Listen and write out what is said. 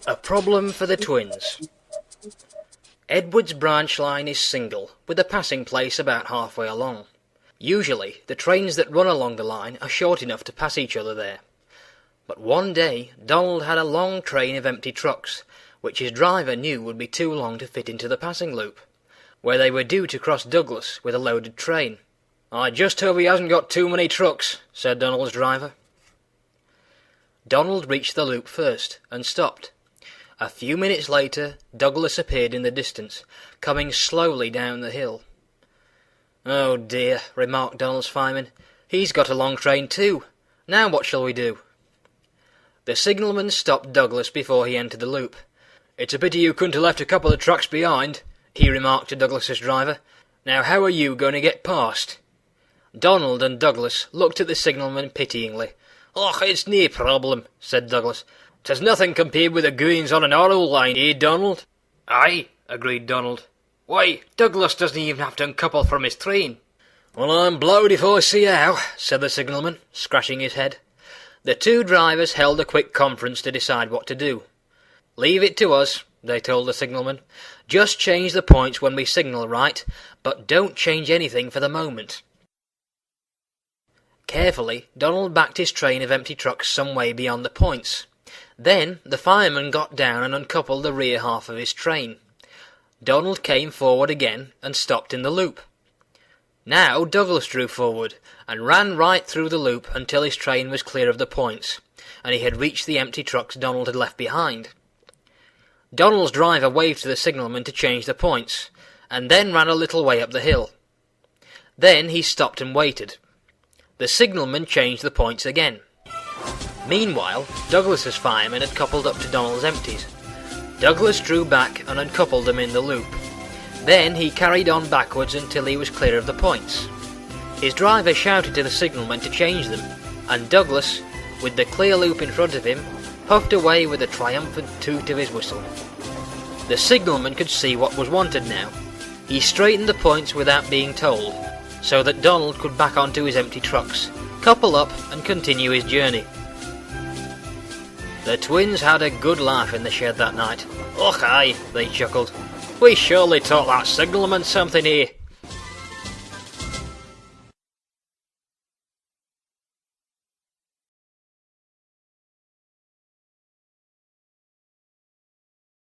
A problem for the twins. Edward's branch line is single, with a passing place about halfway along. Usually, the trains that run along the line are short enough to pass each other there. But one day, Donald had a long train of empty trucks, which his driver knew would be too long to fit into the passing loop, where they were due to cross Douglas with a loaded train. "I just hope he hasn't got too many trucks," said Donald's driver. Donald reached the loop first, and stopped. A few minutes later, Douglas appeared in the distance, coming slowly down the hill. "Oh dear," remarked Donald's fireman, "he's got a long train too. Now what shall we do?" The signalman stopped Douglas before he entered the loop. "It's a pity you couldn't have left a couple of trucks behind," he remarked to Douglas's driver. "Now how are you going to get past?" Donald and Douglas looked at the signalman pityingly. "Och, it's nae problem," said Douglas. "'Tis nothing compared with the goings on our old line, eh, Donald?" "Aye," agreed Donald. "Why, Douglas doesn't even have to uncouple from his train." "Well, I'm blowed if I see how," said the signalman, scratching his head. The two drivers held a quick conference to decide what to do. "Leave it to us," they told the signalman. "Just change the points when we signal right, but don't change anything for the moment." Carefully, Donald backed his train of empty trucks some way beyond the points. Then the fireman got down and uncoupled the rear half of his train. Donald came forward again and stopped in the loop. Now Douglas drew forward and ran right through the loop until his train was clear of the points, and he had reached the empty trucks Donald had left behind. Donald's driver waved to the signalman to change the points, and then ran a little way up the hill. Then he stopped and waited. The signalman changed the points again. Meanwhile, Douglas's fireman had coupled up to Donald's empties. Douglas drew back and uncoupled them in the loop. Then he carried on backwards until he was clear of the points. His driver shouted to the signalman to change them, and Douglas, with the clear loop in front of him, puffed away with a triumphant toot of his whistle. The signalman could see what was wanted now. He straightened the points without being told, so that Donald could back onto his empty trucks, couple up and continue his journey. The twins had a good laugh in the shed that night. "Och aye," they chuckled. "We surely taught that signalman something here.